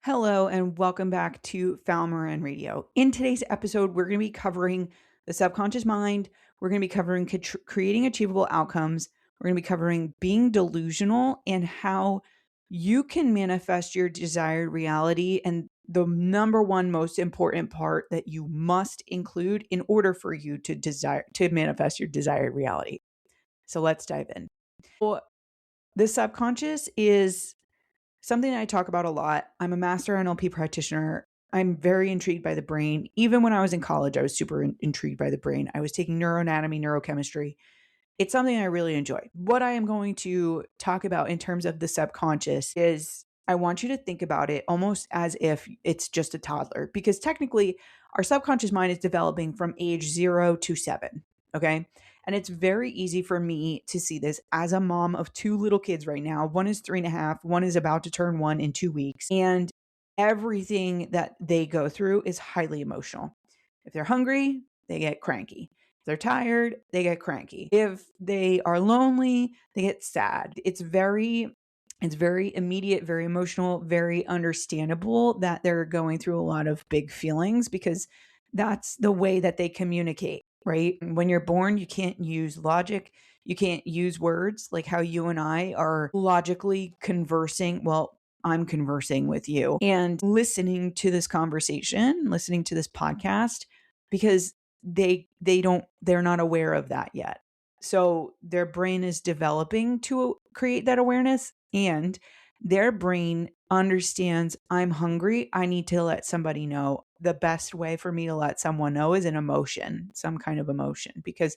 Hello, and welcome back to Fallon Moran Radio. In today's episode, we're going to be covering the subconscious mind. We're going to be covering creating achievable outcomes. We're going to be covering being delusional and how you can manifest your desired reality, and the number one most important part that you must include in order for you to manifest your desired reality. So let's dive in. Well, the subconscious is something I talk about a lot. I'm a master NLP practitioner. I'm very intrigued by the brain. Even when I was in college, I was super intrigued by the brain. I was taking neuroanatomy, neurochemistry. It's something I really enjoy. What I am going to talk about in terms of the subconscious is I want you to think about it almost as if it's just a toddler, because technically our subconscious mind is developing from age 0 to 7. Okay. And it's very easy for me to see this as a mom of two little kids right now. One is 3.5, one is about to turn 1 in 2 weeks. And everything that they go through is highly emotional. If they're hungry, they get cranky. If they're tired, they get cranky. If they are lonely, they get sad. It's very immediate, very emotional, very understandable that they're going through a lot of big feelings because that's the way that they communicate, right? When you're born, you can't use logic. You can't use words like how you and I are logically conversing. Well, I'm conversing with you and listening to this conversation, listening to this podcast, because they're not aware of that yet. So their brain is developing to create that awareness, and their brain understands I'm hungry. I need to let somebody know. The best way for me to let someone know is an emotion, some kind of emotion, because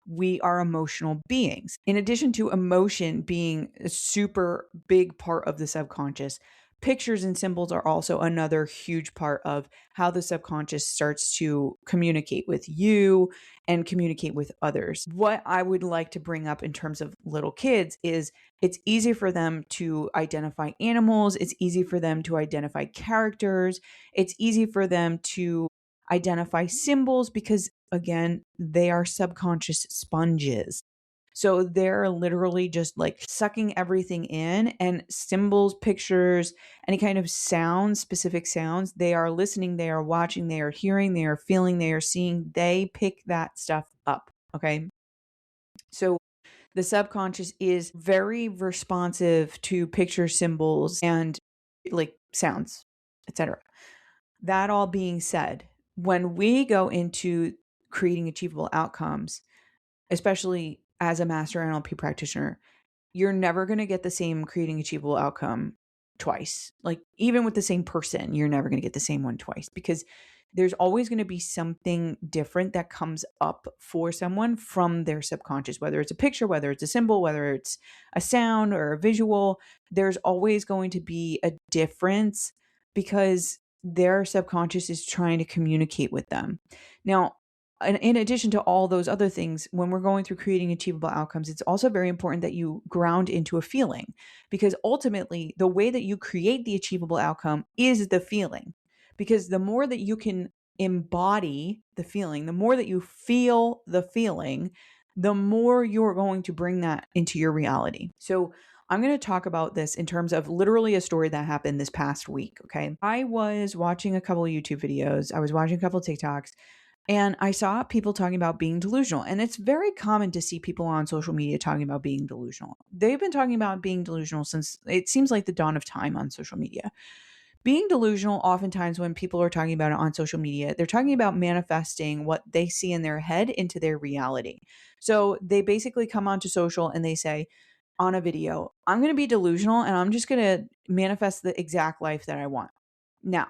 we are emotional beings. In addition to emotion being a super big part of the subconscious, pictures and symbols are also another huge part of how the subconscious starts to communicate with you and communicate with others. What I would like to bring up in terms of little kids is it's easy for them to identify animals. It's easy for them to identify characters. It's easy for them to identify symbols because, again, they are subconscious sponges. So they're literally just like sucking everything in, and symbols, pictures, any kind of sounds, specific sounds, they are listening, they are watching, they are hearing, they are feeling, they are seeing, they pick that stuff up. Okay. So the subconscious is very responsive to picture, symbols, and like sounds, etc. That all being said, when we go into creating achievable outcomes, especially as a master NLP practitioner, you're never going to get the same creating achievable outcome twice. Like even with the same person, you're never going to get the same one twice because there's always going to be something different that comes up for someone from their subconscious, whether it's a picture, whether it's a symbol, whether it's a sound or a visual. There's always going to be a difference because their subconscious is trying to communicate with them. Now, in addition to all those other things, when we're going through creating achievable outcomes, it's also very important that you ground into a feeling, because ultimately the way that you create the achievable outcome is the feeling. Because the more that you can embody the feeling, the more that you feel the feeling, the more you're going to bring that into your reality. So I'm going to talk about this in terms of literally a story that happened this past week. Okay. I was watching a couple of YouTube videos. I was watching a couple of TikToks. And I saw people talking about being delusional. And it's very common to see people on social media talking about being delusional. They've been talking about being delusional since it seems like the dawn of time on social media. Being delusional, oftentimes when people are talking about it on social media, they're talking about manifesting what they see in their head into their reality. So they basically come onto social and they say on a video, I'm going to be delusional and I'm just going to manifest the exact life that I want. Now,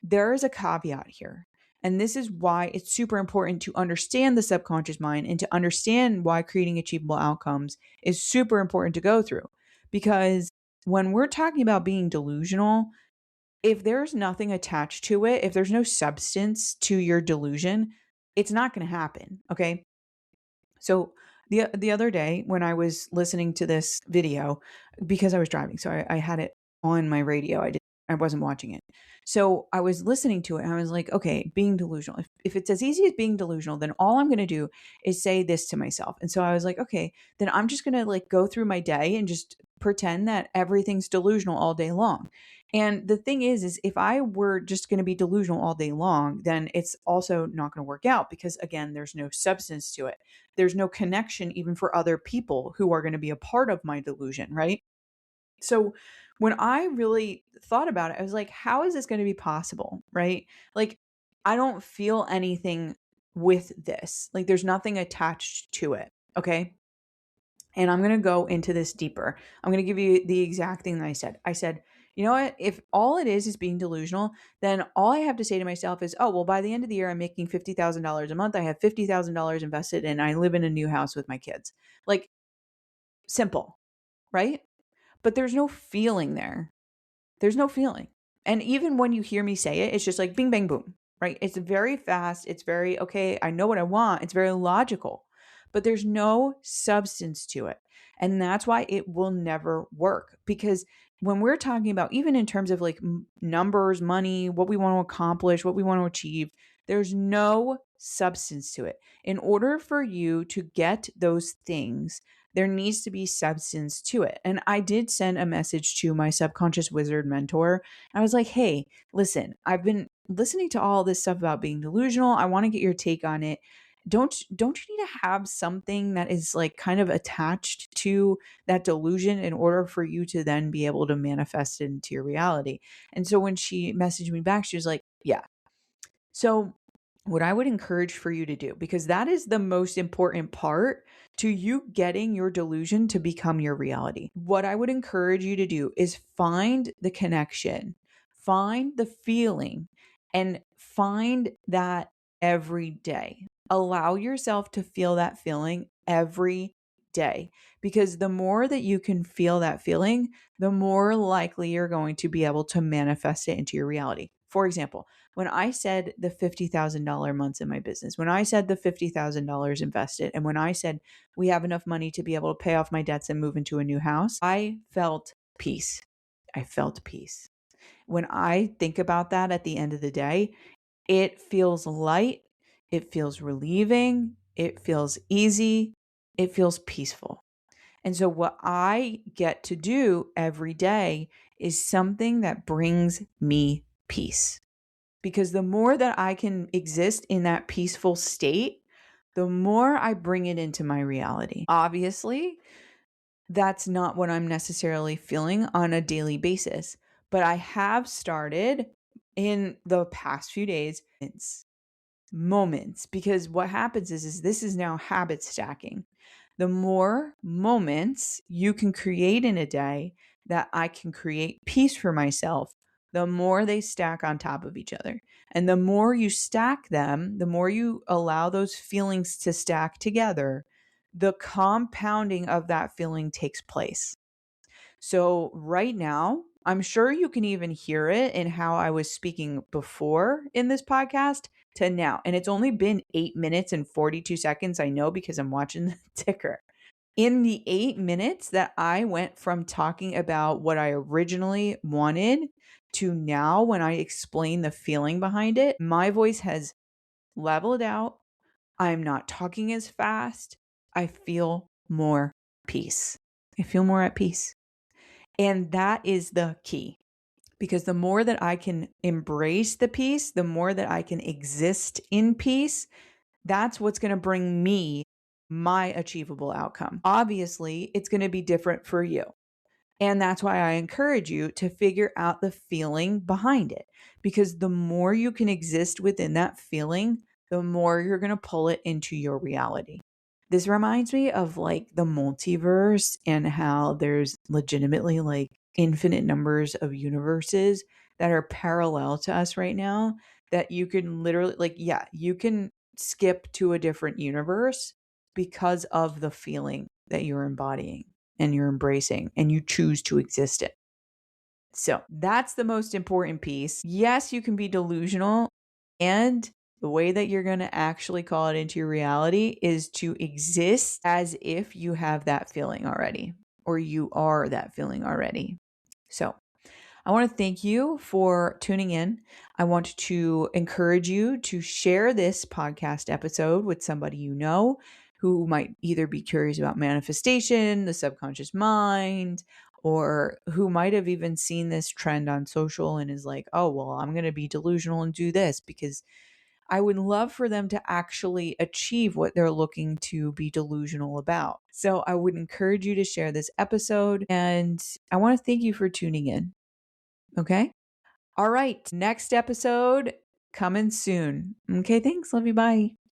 there is a caveat here. And this is why it's super important to understand the subconscious mind and to understand why creating achievable outcomes is super important to go through. Because when we're talking about being delusional, if there's nothing attached to it, if there's no substance to your delusion, it's not going to happen. Okay. So the other day when I was listening to this video, because I was driving, so I had it on my radio. I wasn't watching it. So I was listening to it and I was like, okay, being delusional. If it's as easy as being delusional, then all I'm going to do is say this to myself. And so I was like, okay, then I'm just going to like go through my day and just pretend that everything's delusional all day long. And the thing is if I were just going to be delusional all day long, then it's also not going to work out because, again, there's no substance to it. There's no connection even for other people who are going to be a part of my delusion, right? So when I really thought about it, I was like, how is this going to be possible? Right? Like, I don't feel anything with this. Like, there's nothing attached to it. Okay. And I'm going to go into this deeper. I'm going to give you the exact thing that I said. I said, you know what? If all it is being delusional, then all I have to say to myself is, oh, well, by the end of the year, I'm making $50,000 a month. I have $50,000 invested and I live in a new house with my kids. Like, simple, right? But there's no feeling there. There's no feeling. And even when you hear me say it, it's just like bing, bang, boom, right? It's very fast. It's very, okay, I know what I want. It's very logical, but there's no substance to it. And that's why it will never work. Because when we're talking about, even in terms of like numbers, money, what we want to accomplish, what we want to achieve, there's no substance to it. In order for you to get those things, there needs to be substance to it. And I did send a message to my subconscious wizard mentor. I was like, hey, listen, I've been listening to all this stuff about being delusional. I want to get your take on it. Don't you need to have something that is like kind of attached to that delusion in order for you to then be able to manifest it into your reality? And so when she messaged me back, she was like, yeah. So what I would encourage for you to do, because that is the most important part to you getting your delusion to become your reality. What I would encourage you to do is find the connection, find the feeling, and find that every day. Allow yourself to feel that feeling every day, because the more that you can feel that feeling, the more likely you're going to be able to manifest it into your reality. For example, when I said the $50,000 months in my business, when I said the $50,000 invested, and when I said we have enough money to be able to pay off my debts and move into a new house, I felt peace. I felt peace. When I think about that at the end of the day, it feels light, it feels relieving, it feels easy, it feels peaceful. And so, what I get to do every day is something that brings me peace. Because the more that I can exist in that peaceful state, the more I bring it into my reality. Obviously, that's not what I'm necessarily feeling on a daily basis, but I have started in the past few days, moments, because what happens is this is now habit stacking. The more moments you can create in a day that I can create peace for myself, the more they stack on top of each other. And the more you stack them, the more you allow those feelings to stack together, the compounding of that feeling takes place. So right now, I'm sure you can even hear it in how I was speaking before in this podcast to now. And it's only been 8 minutes and 42 seconds. I know because I'm watching the ticker. In the 8 minutes that I went from talking about what I originally wanted to now, when I explain the feeling behind it, my voice has leveled out. I'm not talking as fast. I feel more peace. I feel more at peace. And that is the key, because the more that I can embrace the peace, the more that I can exist in peace, that's what's going to bring me my achievable outcome. Obviously, it's going to be different for you. And that's why I encourage you to figure out the feeling behind it, because the more you can exist within that feeling, the more you're going to pull it into your reality. This reminds me of like the multiverse and how there's legitimately like infinite numbers of universes that are parallel to us right now, that you can literally like, yeah, you can skip to a different universe because of the feeling that you're embodying and you're embracing and you choose to exist in. So that's the most important piece. Yes, you can be delusional, and the way that you're going to actually call it into your reality is to exist as if you have that feeling already, or you are that feeling already. So I want to thank you for tuning in. I want to encourage you to share this podcast episode with somebody you know who might either be curious about manifestation, the subconscious mind, or who might have even seen this trend on social and is like, oh, well, I'm going to be delusional and do this, because I would love for them to actually achieve what they're looking to be delusional about. So I would encourage you to share this episode, and I want to thank you for tuning in. Okay. All right. Next episode coming soon. Okay. Thanks. Love you. Bye.